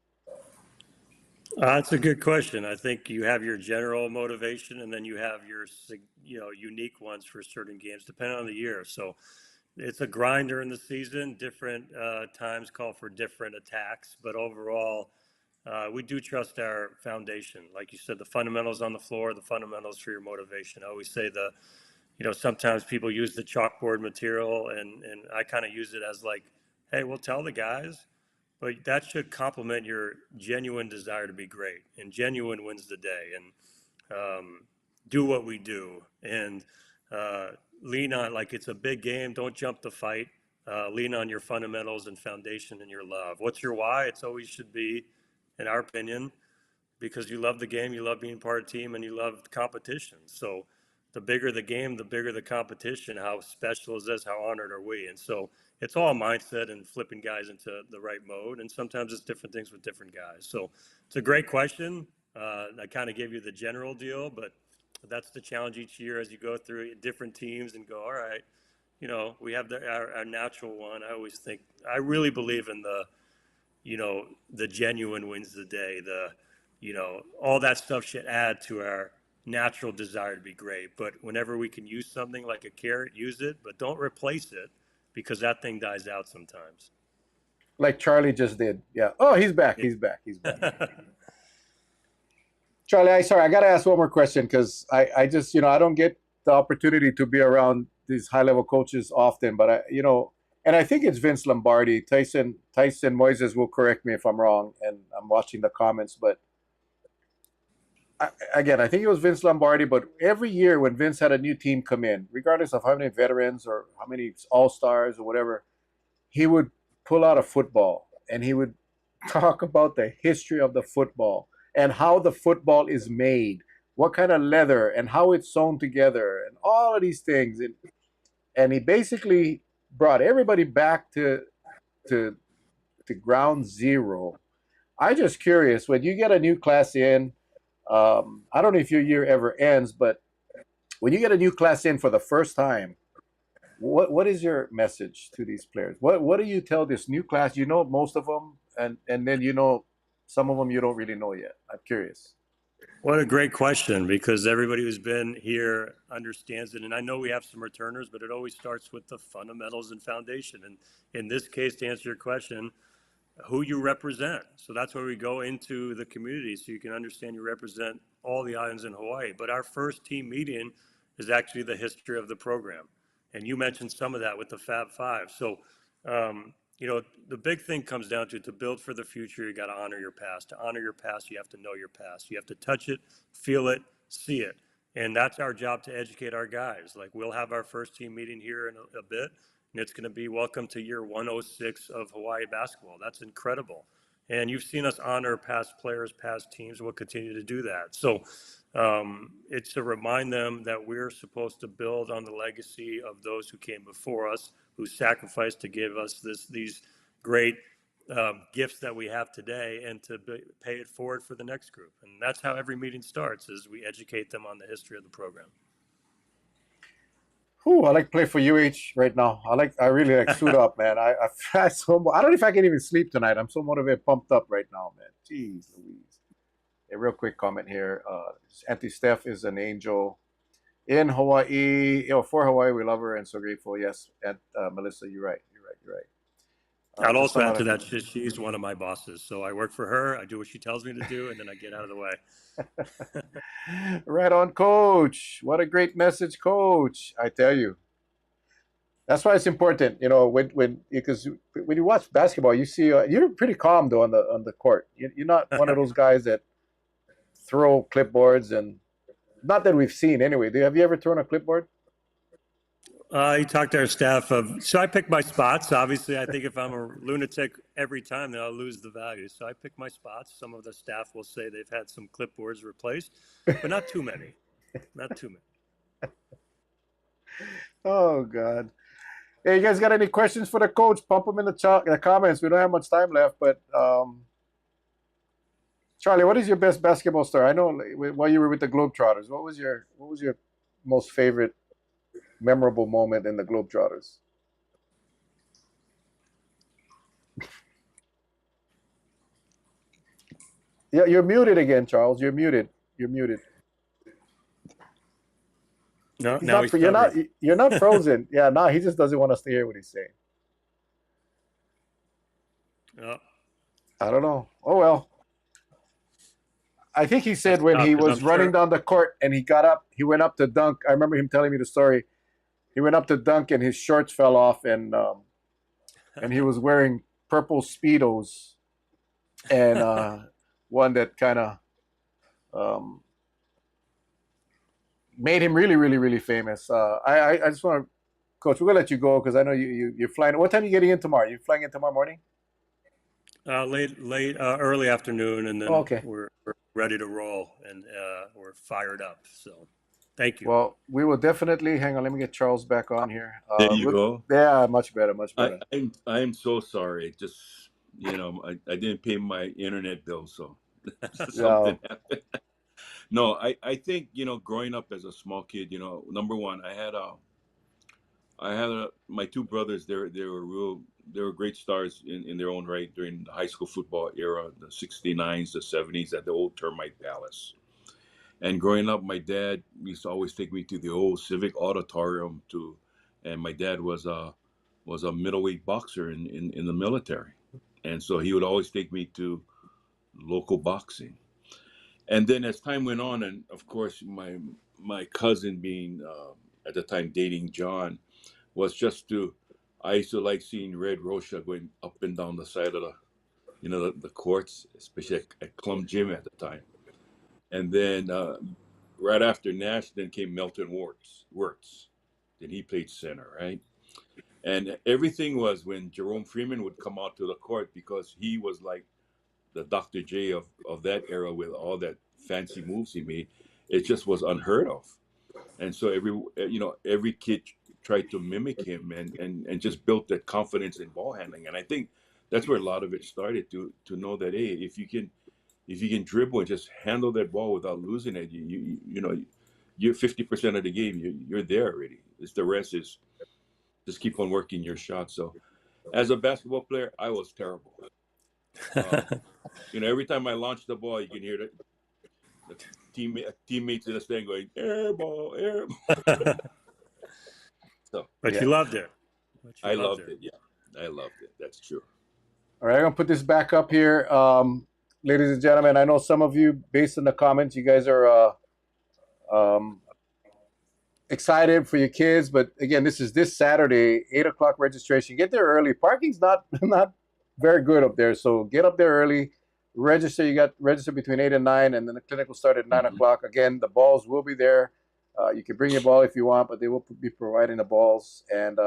That's a good question. I think you have your general motivation, and then you have your unique ones for certain games, depending on the year. So it's a grinder in the season. Different times call for different attacks, but overall, we do trust our foundation. Like you said, the fundamentals on the floor, the fundamentals for your motivation. I always say sometimes people use the chalkboard material, and I kind of use it as like, hey, we'll tell the guys, but that should complement your genuine desire to be great. And genuine wins the day. And do what we do. And lean on, like it's a big game. Don't jump the fight. Lean on your fundamentals and foundation and your love. What's your why? It's always should be, in our opinion, because you love the game, you love being part of the team, and you love competition. So the bigger the game, the bigger the competition. How special is this? How honored are we? And so it's all mindset and flipping guys into the right mode. And sometimes it's different things with different guys. So it's a great question. I kind of gave you the general deal, but that's the challenge each year as you go through different teams and go, all right, we have our natural one. I really believe in the genuine wins the day. All that stuff should add to our natural desire to be great. But whenever we can use something like a carrot, use it, but don't replace it because that thing dies out sometimes. Like Charlie just did. Yeah. Oh, he's back. He's back. Charlie, I got to ask one more question because I just, I don't get the opportunity to be around these high level coaches often, but and I think it's Vince Lombardi. Tyson Moises will correct me if I'm wrong, and I'm watching the comments, but I think it was Vince Lombardi. But every year when Vince had a new team come in, regardless of how many veterans or how many all-stars or whatever, he would pull out a football and he would talk about the history of the football and how the football is made, what kind of leather and how it's sewn together and all of these things. And he basically brought everybody back to ground zero. I'm just curious, when you get a new class in, I don't know if your year ever ends, but when you get a new class in for the first time, what is your message to these players? What do you tell this new class? You know most of them, and then some of them you don't really know yet. I'm curious. What a great question, because everybody who's been here understands it. And I know we have some returners, but it always starts with the fundamentals and foundation. And in this case, to answer your question, who you represent. So that's where we go into the community so you can understand you represent all the islands in Hawaii. But our first team meeting is actually the history of the program. And you mentioned some of that with the Fab Five. So, the big thing comes down to build for the future, you got to honor your past. To honor your past, you have to know your past. You have to touch it, feel it, see it. And that's our job, to educate our guys. Like, we'll have our first team meeting here in a bit, and it's going to be welcome to year 106 of Hawaii basketball. That's incredible. And you've seen us honor past players, past teams. We'll continue to do that. So It's to remind them that we're supposed to build on the legacy of those who came before us, who sacrificed to give us these great gifts that we have today, and to pay it forward for the next group. And that's how every meeting starts: is we educate them on the history of the program. Whew, I like to play for UH right now. I really like suit up, man. I I don't know if I can even sleep tonight. I'm so motivated, pumped up right now, man. Jeez Louise. A real quick comment here. Auntie Steph is an angel in Hawaii. For Hawaii, we love her and so grateful. Yes, and Melissa, you're right. You're right. I'd Just also some add to other. that, she's one of my bosses. So I work for her, I do what she tells me to do, and then I get out of the way. Right on, Coach. What a great message, Coach. I tell you. That's why it's important, because when you watch basketball, you see you're pretty calm though on the court. You're not one of those guys that throw clipboards, and not that we've seen anyway. Have you ever thrown a clipboard? You talk to our staff so I pick my spots. Obviously, I think if I'm a lunatic every time, then I'll lose the value. So I pick my spots. Some of the staff will say they've had some clipboards replaced, but not too many. Not too many. Oh God. Hey, you guys got any questions for the coach? Pump them in the comments. We don't have much time left, but Charlie, what is your best basketball story? I know while you were with the Globetrotters, what was your most favorite memorable moment in the Globetrotters? Yeah, you're muted again, Charles. You're muted. You're muted. No, He's now not. he's You're not frozen. Yeah, no, he just doesn't want us to hear what he's saying. Oh. I don't know. Oh well. I think he said That's when tough, he 'cause was I'm running sure. down the court and he got up, he went up to dunk. I remember him telling me the story. He went up to dunk and his shorts fell off, and he was wearing purple speedos, and one that kind of um, made him really, really, really famous. I just want to, Coach, we're gonna let you go because I know you're flying. What time are you getting in tomorrow? You flying in tomorrow morning? Late, early afternoon, and Oh, then okay. we're ready to roll, and we're fired up. So, thank you. Well, we will definitely hang on. Let me get Charles back on here. There you go. Yeah, much better, much better. I'm so sorry. Just I didn't pay my internet bill, so Yeah. something happened. No, I think growing up as a small kid, number one, my two brothers. They were great stars in their own right during the high school football era, the '69s, the '70s at the old Termite Palace. And growing up, my dad used to always take me to the old Civic Auditorium and my dad was a middleweight boxer in the military, and so he would always take me to local boxing. And then as time went on, and of course my cousin being at the time dating John was just to I used to like seeing Red Rosha going up and down the side of the courts, especially at Clum Gym at the time. And then right after Nash, then came Melton Wirtz. Then he played center, right? And everything was when Jerome Freeman would come out to the court because he was like the Dr. J of that era with all that fancy moves he made. It just was unheard of. And so every kid tried to mimic him and just built that confidence in ball handling. And I think that's where a lot of it started to know that, hey, if you can dribble and just handle that ball without losing it, you're 50% of the game. You're there already. It's the rest is just keep on working your shot. So, as a basketball player, I was terrible. Every time I launched the ball, you can hear the teammates in the stand going air ball, air ball. So, But you loved it. I loved it. Yeah, I loved it. That's true. All right, I'm gonna put this back up here, ladies and gentlemen. I know some of you, based on the comments, you guys are excited for your kids, but again, this is this Saturday, 8 o'clock registration. Get there early. Parking's not very good up there, so get up there early. Register. You got register between 8 and 9, and then the clinic will start at 9 o'clock. Again, the balls will be there. You can bring your ball if you want, but they will be providing the balls. And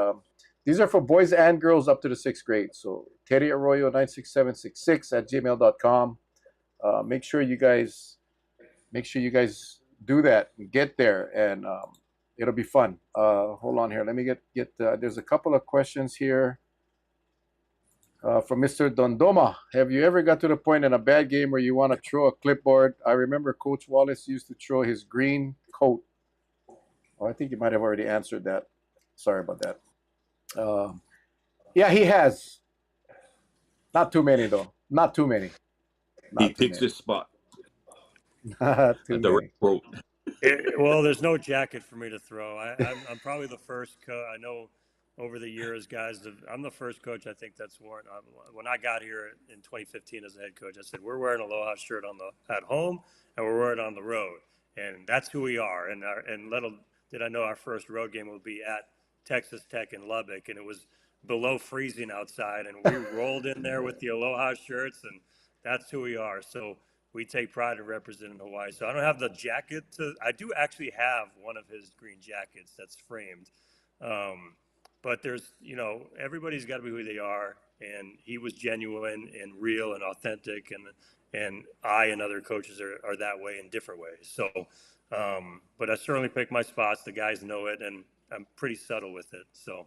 these are for boys and girls up to the 6th grade. So Teddy Arroyo 96766 at gmail.com. Make sure you guys do that and get there, and it'll be fun. Hold on here. Let me get. There's a couple of questions here from Mr. Dondoma. Have you ever got to the point in a bad game where you want to throw a clipboard? I remember Coach Wallace used to throw his green coat. Oh, I think you might have already answered that. Sorry about that. Yeah, he has. Not too many though. Not too many. He Not too takes many. his spot Not too at the many. right quote. Well, there's no jacket for me to throw. I'm probably the first I know over the years, guys, I'm the first coach I think that's worn. When I got here in 2015 as a head coach, I said, we're wearing an Aloha shirt at home and we're wearing it on the road. And that's who we are. And little did I know our first road game would be at Texas Tech in Lubbock. And it was below freezing outside. And we rolled in there with the Aloha shirts, and that's who we are. So we take pride in representing Hawaii. So I don't have the jacket I do actually have one of his green jackets that's framed. But there's, everybody's got to be who they are. And he was genuine and real and authentic. And I and other coaches are that way in different ways. So, but I certainly pick my spots. The guys know it, and I'm pretty subtle with it. So,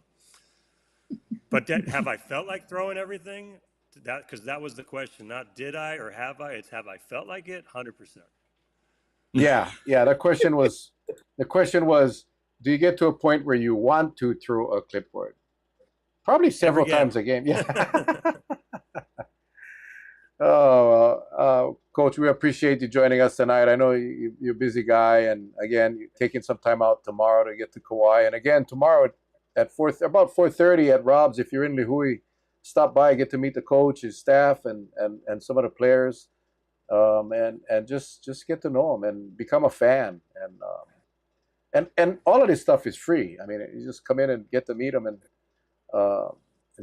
but have I felt like throwing everything? Because that was the question. Not did I or have I? It's have I felt like it? 100%. Yeah. The question was, do you get to a point where you want to throw a clipboard? Probably several times a game. Yeah. Coach, we appreciate you joining us tonight. I know you're a busy guy, and again, you're taking some time out tomorrow to get to Kauai. And again, tomorrow at about 4:30 at Rob's, if you're in Lihue, stop by, get to meet the coach, his staff, and some of the players, and just get to know them and become a fan. And all of this stuff is free. I mean, you just come in and get to meet them and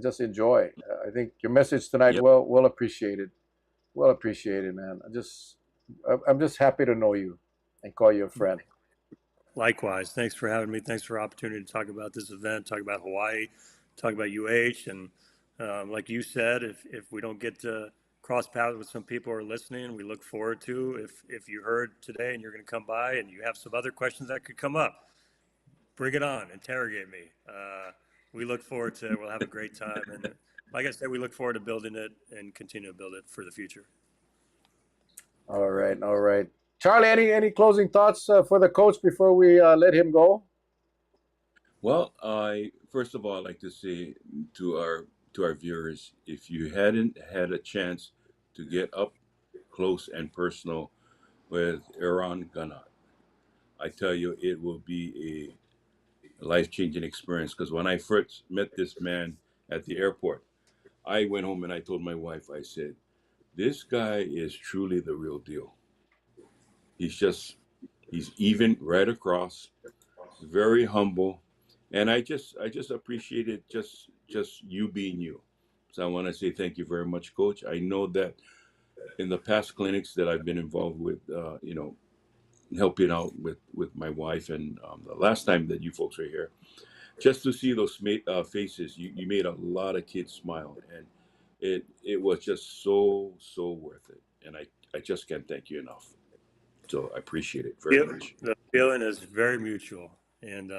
just enjoy. I think your message tonight, Yep. well appreciated. Well appreciated, man. I'm just happy to know you and call you a friend. Likewise. Thanks for having me. Thanks for the opportunity to talk about this event, talk about Hawaii, talk about UH. And like you said, if we don't get to cross paths with some people who are listening, we look forward to, if you heard today and you're going to come by and you have some other questions that could come up, bring it on, interrogate me. We look forward to it. We'll have a great time. And like I said, we look forward to building it and continue to build it for the future. All right. Charlie, any closing thoughts for the coach before we let him go? Well, first of all, I'd like to say to our viewers, if you hadn't had a chance to get up close and personal with Aaron Ganat, I tell you, it will be a life-changing experience. Because when I first met this man at the airport, I went home and I told my wife, I said, this guy is truly the real deal. He's even right across, very humble, and I just appreciated just you being you. So I want to say thank you very much, Coach. I know that in the past clinics that I've been involved with, helping out with my wife, and the last time that you folks were here, just to see those faces, you made a lot of kids smile, and it was just so worth it. And I just can't thank you enough. So I appreciate it very much. The feeling is very mutual, and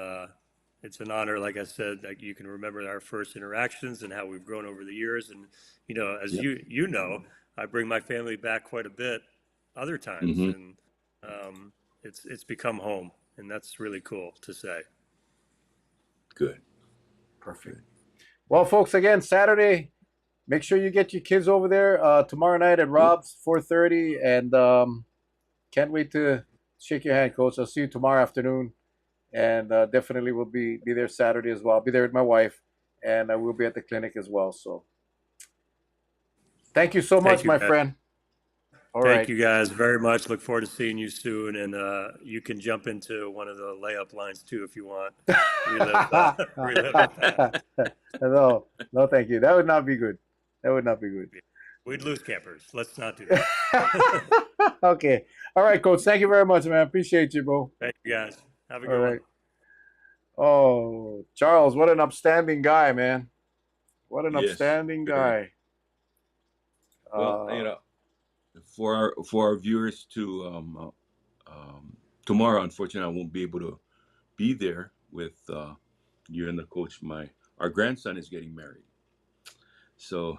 it's an honor. Like I said, that you can remember our first interactions and how we've grown over the years. And as Yep. you know, I bring my family back quite a bit other times, Mm-hmm. and it's become home, and that's really cool to say. Good. Perfect. Well, folks, again, Saturday, make sure you get your kids over there tomorrow night at Rob's, 4:30, and can't wait to shake your hand, Coach. I'll see you tomorrow afternoon, and definitely will be there Saturday as well. I'll be there with my wife, and I will be at the clinic as well. So thank you so much, my friend. All right. Thank you guys very much. Look forward to seeing you soon, and you can jump into one of the layup lines too if you want. Relive the past. No, thank you. That would not be good. We'd lose campers. Let's not do that. Okay. All right, Coach. Thank you very much, man. Appreciate you, bro. Thank you, guys. Have a good one. Oh, Charles, what an upstanding guy, man. What an upstanding guy. Well, for our viewers to tomorrow, unfortunately, I won't be able to be there with you and the coach. Our grandson is getting married, so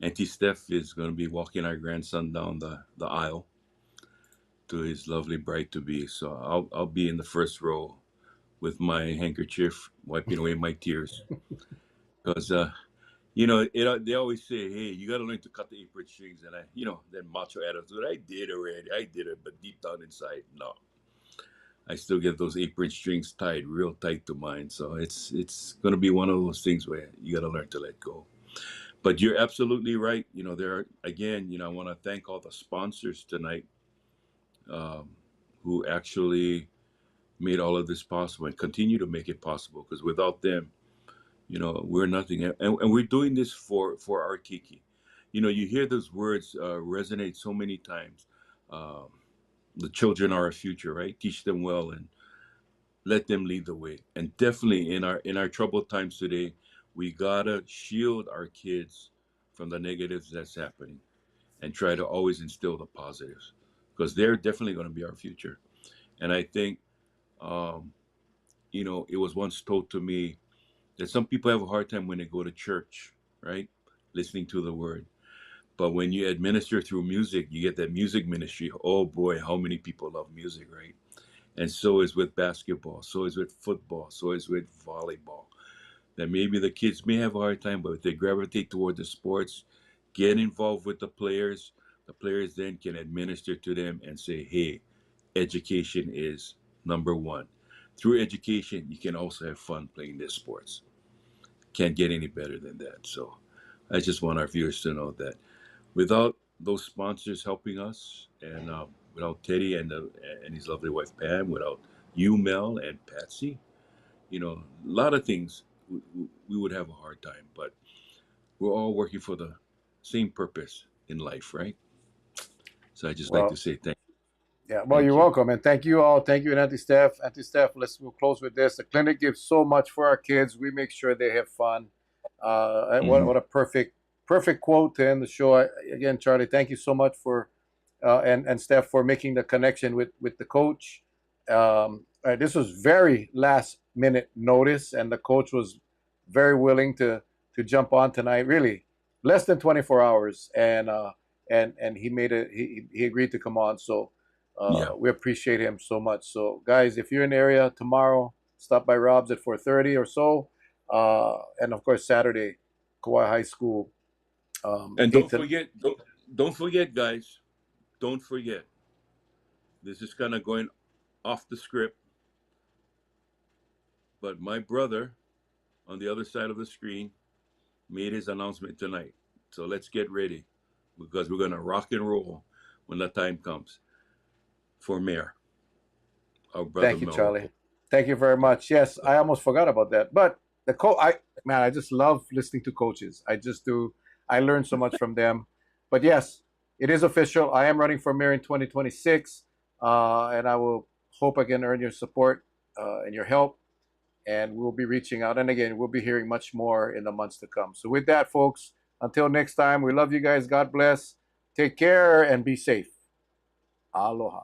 Auntie Steph is going to be walking our grandson down the aisle to his lovely bride to be. So I'll be in the first row with my handkerchief wiping away my tears because they always say, hey, you got to learn to cut the apron strings, and then macho attitude. I did already, I did it, but deep down inside, no. I still get those apron strings tied real tight to mine. So it's going to be one of those things where you got to learn to let go. But you're absolutely right. I want to thank all the sponsors tonight um, who actually made all of this possible and continue to make it possible. Because without them, we're nothing. And we're doing this for our Kiki. You hear those words resonate so many times. Um, the children are our future, right? Teach them well and let them lead the way. And definitely in our troubled times today, we gotta shield our kids from the negatives that's happening and try to always instill the positives because they're definitely going to be our future. And I think it was once told to me that some people have a hard time when they go to church, right, listening to the word, but when you administer through music, you get that music ministry. Oh boy, how many people love music, right? And so is with basketball, so is with football, so is with volleyball. That maybe the kids may have a hard time, but if they gravitate toward the sports, get involved with the players then can administer to them and say, hey, education is number one. Through education, you can also have fun playing this sports. Can't get any better than that. So I just want our viewers to know that without those sponsors helping us, and without Teddy and his lovely wife Pam, without you, Mel, and Patsy, a lot of things we would have a hard time. But we're all working for the same purpose in life, right? So I just like to Well, say yeah, well, you're thank you. welcome, and thank you all. Thank you, and Auntie Steph. Auntie Steph, we'll close with this. The clinic gives so much for our kids. We make sure they have fun. Hmm. What a perfect quote to end the show. Again, Charlie, thank you so much for and Steph for making the connection with the coach. This was very last minute notice, and the coach was very willing to jump on tonight. Really, less than 24 hours, and he made it. He agreed to come on. So Yeah. we appreciate him so much. So guys, if you're in the area tomorrow, stop by Rob's at 4:30 or so, and of course Saturday, Kauai High School. And 8 don't to forget, don't forget, guys. Don't forget. This is kind of going off the script, but my brother on the other side of the screen made his announcement tonight. So let's get ready because we're going to rock and roll when the time comes for Mayor, our brother Thank you, Mel Charlie. Rocco. Thank you very much. Yes, I almost forgot about that. But I just love listening to coaches. I just do. I learn so much from them. But yes, it is official. I am running for mayor in 2026, and I will hope I can earn your support and your help. And we'll be reaching out. And again, we'll be hearing much more in the months to come. So with that, folks, until next time, we love you guys. God bless. Take care and be safe. Aloha.